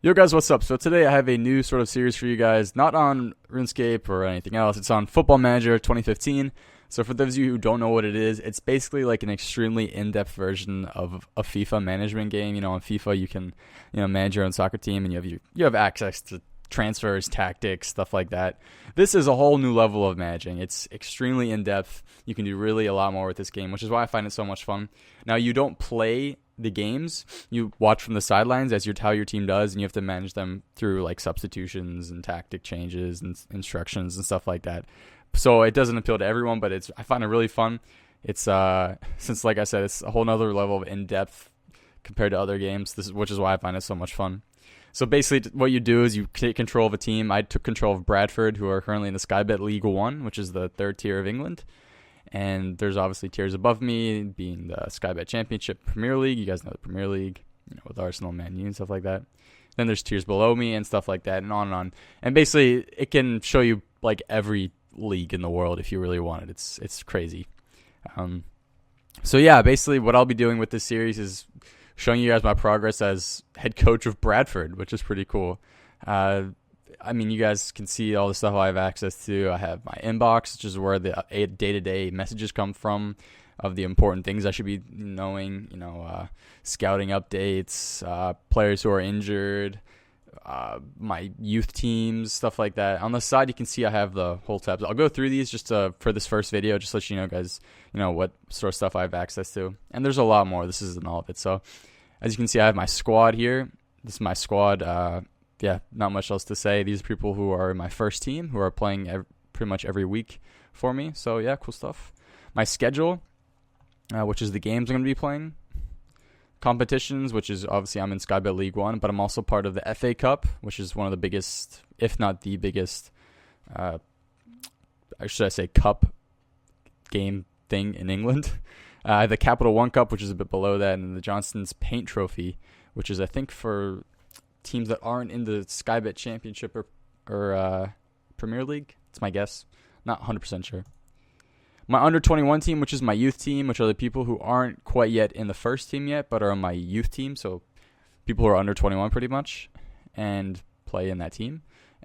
Yo guys, what's up? So today I have a new sort of series for you guys, not on RuneScape or anything else. It's on Football Manager 2015. So for those of you who don't know what it is, it's basically like an extremely in-depth version of a FIFA management game. You know, on FIFA you can, manage your own soccer team and you have access to transfers, tactics, stuff like that. This is a whole new level of managing. It's extremely in-depth. You can do really a lot more with this game, which is why I find it so much fun. Now, you don't play the games, you watch from the sidelines as how your team does, and you have to manage them through like substitutions and tactic changes and instructions and stuff like that. So it doesn't appeal to everyone, but I find it really fun. It's since, like I said, it's a whole nother level of in-depth compared to other games, which is why I find it so much fun. So basically what you do is you take control of a team. I took control of Bradford, who are currently in the Sky Bet League 1, which is the third tier of England. And there's obviously tiers above me, being the Sky Bet Championship Premier League. You guys know the Premier League, with Arsenal, Man U, and stuff like that. Then there's tiers below me and stuff like that, and on and on. And basically, it can show you like every league in the world if you really want it. It's crazy. So yeah, basically what I'll be doing with this series is showing you guys my progress as head coach of Bradford, which is pretty cool. You guys can see all the stuff I have access to. I have my inbox, which is where the day-to-day messages come from of the important things I should be knowing, scouting updates, players who are injured, my youth teams, stuff like that. On the side, you can see I have the whole tabs. I'll go through these just for this first video, just to let you know, guys, what sort of stuff I have access to. And there's a lot more. This isn't all of it. So, as you can see, I have my squad here. This is my squad. Not much else to say. These are people who are in my first team, who are playing pretty much every week for me. So, yeah, cool stuff. My schedule, which is the games I'm going to be playing. Competitions, which is obviously I'm in Sky Bet League 1, but I'm also part of the FA Cup, which is one of the biggest, if not the biggest, cup game thing in England. The Capital One Cup, which is a bit below that, and the Johnston's Paint Trophy, which is, I think, for teams that aren't in the Sky Bet Championship or Premier League. It's my guess. Not 100% sure. My under-21 team, which is my youth team, which are the people who aren't quite yet in the first team yet, but are on my youth team. So people who are under 21 pretty much and play in that team.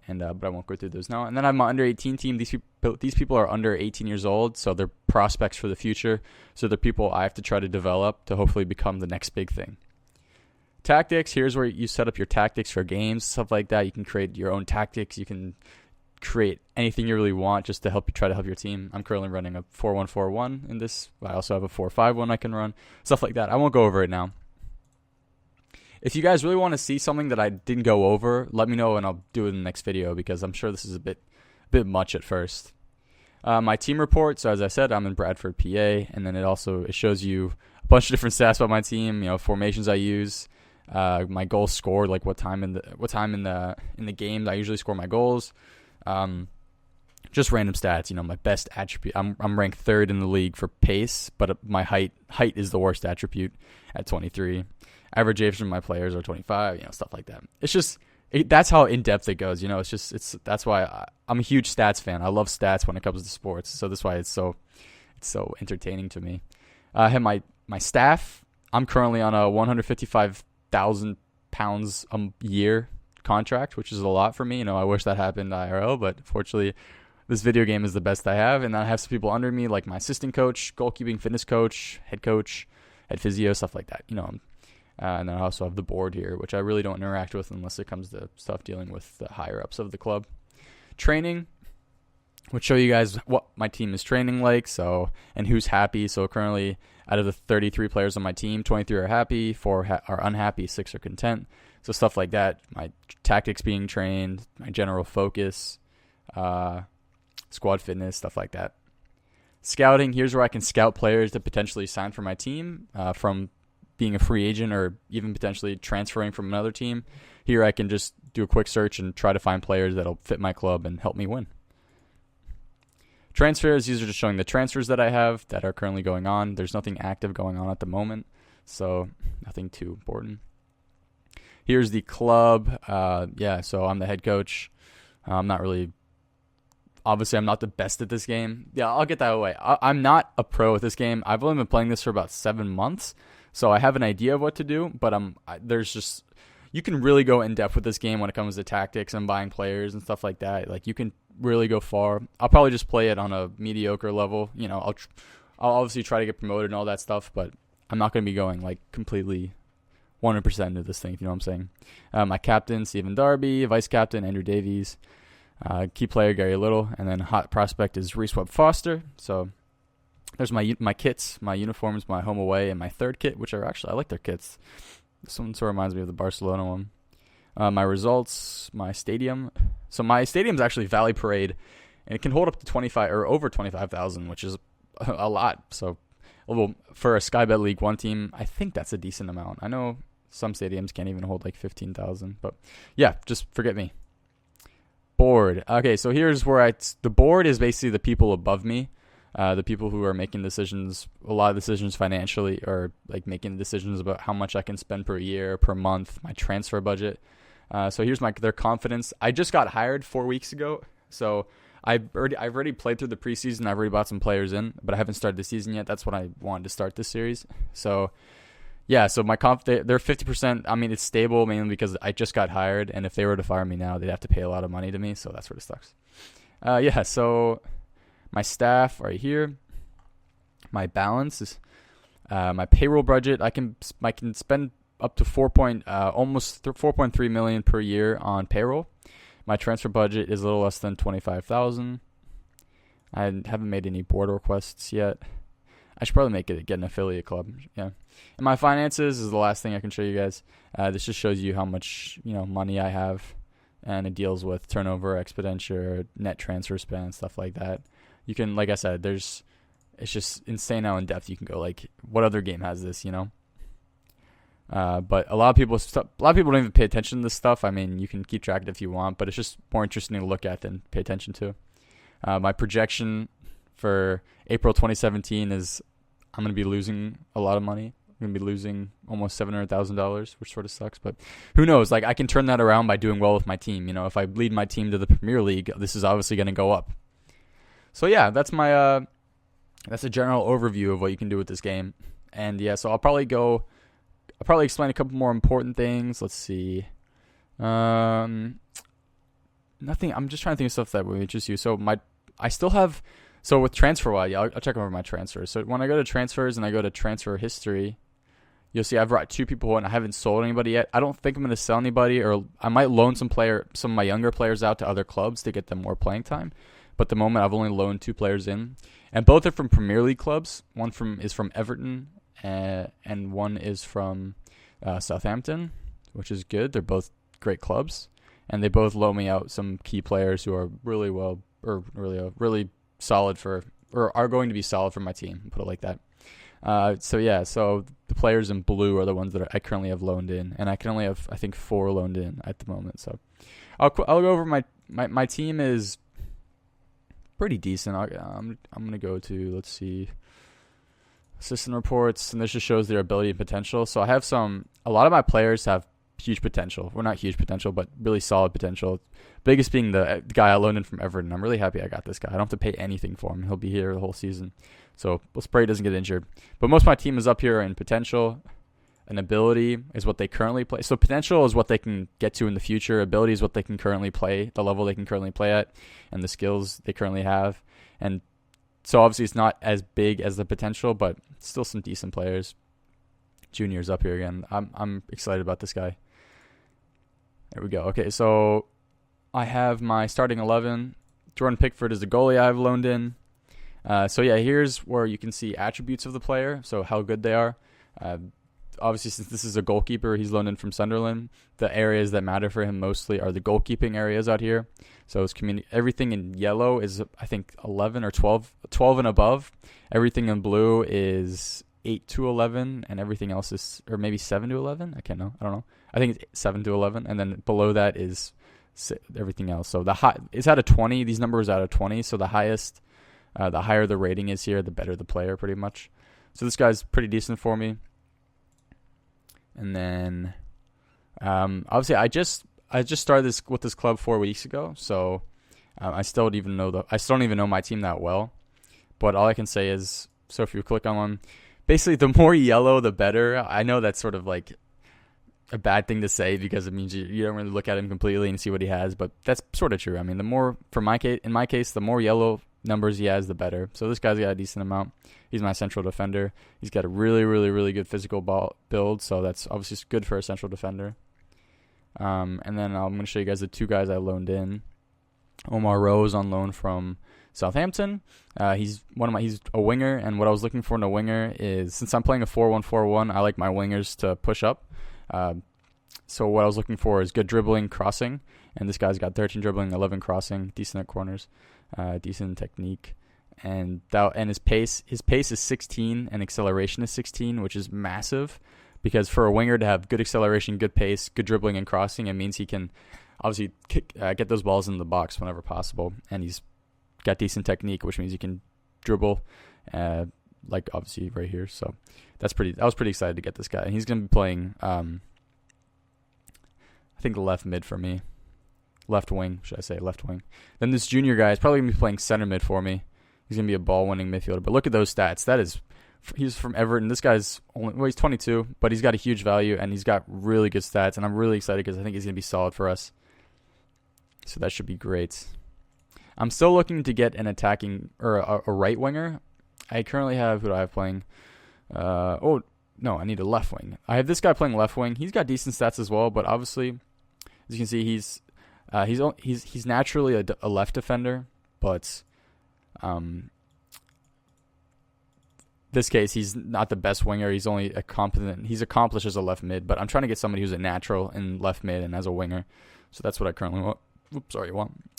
And but I won't go through those now. And then I have my under-18 team. These people are under 18 years old, so they're prospects for the future. So they're people I have to try to develop to hopefully become the next big thing. Tactics, here's where you set up your tactics for games, stuff like that. You can create your own tactics. You can create anything you really want just to try to help your team. I'm currently running a 4-1-4-1 in this. I also have a 4-5-1 I can run, stuff like that. I won't go over it now. If you guys really want to see something that I didn't go over, let me know and I'll do it in the next video, because I'm sure this is a bit much at first. My team report, so as I said, I'm in Bradford, PA, and then it shows you a bunch of different stats about my team, formations I use, my goals scored, like what time in the game I usually score my goals. Just random stats, my best attribute. I'm ranked third in the league for pace, but my height is the worst attribute at 23. Average age from my players are 25, stuff like that. It's just, that's how in depth it goes. That's why I'm a huge stats fan. I love stats when it comes to sports. So that's why it's so entertaining to me. I have my staff. I'm currently on a 155,000 pounds a year contract, which is a lot for me. I wish that happened IRL, but fortunately this video game is the best I have. And then I have some people under me, like my assistant coach, goalkeeping fitness coach, head physio, stuff like that. And then I also have the board here, which I really don't interact with unless it comes to stuff dealing with the higher ups of the club. Training, which show you guys what my team is training like, and who's happy. So currently, out of the 33 players on my team, 23 are happy, 4 are unhappy, 6 are content. So stuff like that, my tactics being trained, my general focus, squad fitness, stuff like that. Scouting, here's where I can scout players to potentially sign for my team from being a free agent or even potentially transferring from another team. Here I can just do a quick search and try to find players that'll fit my club and help me win. Transfers, these are just showing the transfers that I have that are currently going on. There's nothing active going on at the moment, so nothing too important. Here's the club. So I'm the head coach. I'm not the best at this game. Yeah, I'll get that away. I'm not a pro at this game. I've only been playing this for about 7 months, so I have an idea of what to do, but there's just you can really go in depth with this game when it comes to tactics and buying players and stuff like that. Like, you can really go far. I'll probably just play it on a mediocre level. You know, I'll obviously try to get promoted and all that stuff, but I'm not going to be going like completely 100% into this thing, if you know what I'm saying. My captain, Stephen Darby. Vice captain, Andrew Davies. Key player, Gary Little. And then hot prospect is Reese Webb-Foster. So there's my kits, my uniforms, my home away, and my third kit, which are actually, I like their kits. This one sort of reminds me of the Barcelona one. My results, my stadium. So my stadium is actually Valley Parade, and it can hold up to 25 or over 25,000, which is a lot. So for a Sky Bet League 1 team, I think that's a decent amount. I know some stadiums can't even hold like 15,000, but yeah, just forget me. Board. Okay, so here's where the board is basically the people above me, the people who are making decisions, a lot of decisions financially, or like making decisions about how much I can spend per year, per month, my transfer budget. So here's their confidence. I just got hired 4 weeks ago, so I've already played through the preseason. I've already bought some players in, but I haven't started the season yet. That's when I wanted to start this series. So yeah, so they're 50%. I mean, it's stable mainly because I just got hired, and if they were to fire me now, they'd have to pay a lot of money to me. So that's where it sucks. Yeah, so my staff right here. My balance is my payroll budget. I can spend up to almost 4.3 million per year on payroll. My transfer budget is a little less than 25,000. I haven't made any board requests yet. I should probably get an affiliate club. Yeah. And my finances is the last thing I can show you guys. This just shows you how much money I have, and it deals with turnover, expenditure, net transfer spend, stuff like that. You can, like I said, it's just insane how in depth you can go. Like, what other game has this? But a lot of people don't even pay attention to this stuff. I mean, you can keep track of it if you want, but it's just more interesting to look at than pay attention to. My projection for April 2017 is I'm going to be losing a lot of money. I'm going to be losing almost $700,000, which sort of sucks, but who knows? Like, I can turn that around by doing well with my team. If I lead my team to the Premier League, this is obviously going to go up. So yeah, that's a general overview of what you can do with this game. And yeah, so I'll probably explain a couple more important things. Let's see. Nothing. I'm just trying to think of stuff that would interest you. So with TransferWise, I'll check over my transfers. So when I go to transfers and I go to transfer history, you'll see I've brought 2 people in. I haven't sold anybody yet. I don't think I'm going to sell anybody, or I might loan some of my younger players out to other clubs to get them more playing time. But at the moment, I've only loaned 2 players in, and both are from Premier League clubs. One is from Everton, and one is from Southampton, which is good. They're both great clubs, and they both loan me out some key players who are really solid or are going to be solid for my team. Put it like that. So the players in blue are the ones that I currently have loaned in, and I can only have, I think, 4 loaned in at the moment. So I'll go over my team is pretty decent. I'm gonna go to, let's see, assistant reports, and this just shows their ability and potential. So I have a lot of my players have huge potential. Well, not huge potential, but really solid potential. Biggest being the guy I loaned in from Everton. I'm really happy I got this guy. I don't have to pay anything for him. He'll be here the whole season. So let's pray he doesn't get injured. But most of my team is up here in potential. And ability is what they currently play. So potential is what they can get to in the future. Ability is what they can currently play, the level they can currently play at, and the skills they currently have. And so obviously it's not as big as the potential, but still some decent players. Junior's up here again. I'm excited about this guy. There we go. Okay, so I have my starting 11. Jordan Pickford is the goalie I've loaned in. So yeah, here's where you can see attributes of the player, so how good they are. Obviously, since this is a goalkeeper, he's loaned in from Sunderland. The areas that matter for him mostly are the goalkeeping areas out here. So his everything in yellow is, I think, 11 or 12 and above. Everything in blue is 8 to 11, and everything else is, or maybe 7 to 11. I don't know. I think it's 7 to 11, and then below that is everything else. So it's out of 20. These numbers are out of 20. So the higher the rating is here, the better the player, pretty much. So this guy's pretty decent for me. And then, obviously, I just started with this club 4 weeks ago, so I still don't even know my team that well. But all I can say is, so if you click on one, basically the more yellow, the better. I know that's sort of like, a bad thing to say because it means you don't really look at him completely and see what he has, but that's sort of true. I mean, the more, in my case, the more yellow numbers he has, the better. So this guy's got a decent amount. He's my central defender. He's got a really, really, really good physical ball build, so that's obviously good for a central defender. And then I'm going to show you guys the two guys I loaned in. Omar Rose on loan from Southampton. He's a winger, and what I was looking for in a winger is, since I'm playing a 4-1-4-1, I like my wingers to push up. So what I was looking for is good dribbling, crossing, and this guy's got 13 dribbling, 11 crossing, decent at corners, decent technique, and his pace is 16 and acceleration is 16, which is massive, because for a winger to have good acceleration, good pace, good dribbling and crossing, it means he can obviously get those balls in the box whenever possible, and he's got decent technique, which means he can dribble, like obviously right here. So I was pretty excited to get this guy, and he's going to be playing I think left mid for me. Left wing, should I say, left wing. Then this junior guy is probably going to be playing center mid for me. He's going to be a ball-winning midfielder. But look at those stats. He's from Everton. This guy's he's 22, but he's got a huge value, and he's got really good stats, and I'm really excited because I think he's going to be solid for us. So that should be great. I'm still looking to get an attacking, or a right winger. I currently have, who do I have playing? No, I need a left wing. I have this guy playing left wing. He's got decent stats as well, but obviously, as you can see, he's naturally a left defender, but this case he's not the best winger. He's only he's accomplished as a left mid, but I'm trying to get somebody who's a natural in left mid and as a winger. So that's what I currently want.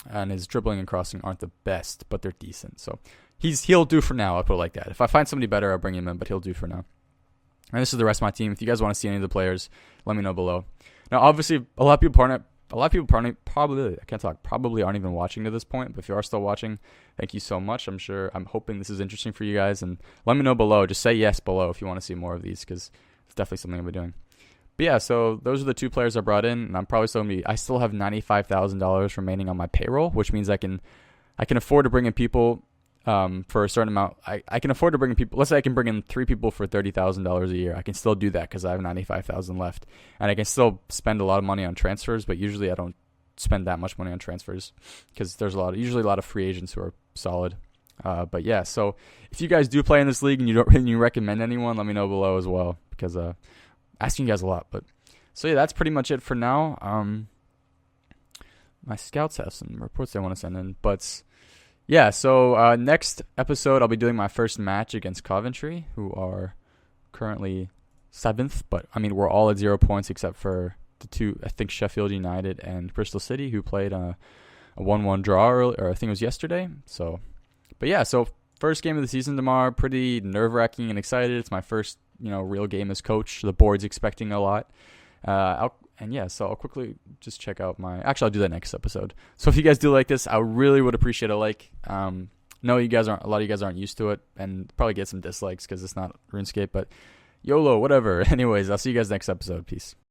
And his dribbling and crossing aren't the best, but they're decent. So he'll do for now. I'll put it like that. If I find somebody better, I'll bring him in, but he'll do for now. And this is the rest of my team. If you guys want to see any of the players, let me know below. Now, obviously, a lot of people probably aren't even watching to this point. But if you are still watching, thank you so much. I'm hoping this is interesting for you guys. And let me know below. Just say yes below if you want to see more of these, because it's definitely something I'll be doing. But yeah, so those are the two players I brought in, and I'm probably still gonna be. I still have $95,000 remaining on my payroll, which means I can afford to bring in people for a certain amount. I can afford to bring in people. Let's say I can bring in 3 people for $30,000 a year. I can still do that because I have $95,000 left, and I can still spend a lot of money on transfers. But usually I don't spend that much money on transfers because there's usually a lot of free agents who are solid. But yeah, so if you guys do play in this league and you recommend anyone, let me know below as well, because asking you guys a lot. But so yeah, that's pretty much it for now. My scouts have some reports they want to send in, but yeah, so next episode I'll be doing my first match against Coventry, who are currently 7th, but I mean we're all at 0 points except for the two, I think, Sheffield United and Bristol City, who played a 1-1 draw early, or I think it was yesterday. So but yeah, so first game of the season tomorrow, pretty nerve-wracking and excited. It's my first real game as coach. The board's expecting a lot. So I'll quickly just check out I'll do that next episode. So if you guys do like this, I really would appreciate a like. No, a lot of you guys aren't used to it, and probably get some dislikes because it's not RuneScape, but YOLO, whatever. Anyways, I'll see you guys next episode. Peace.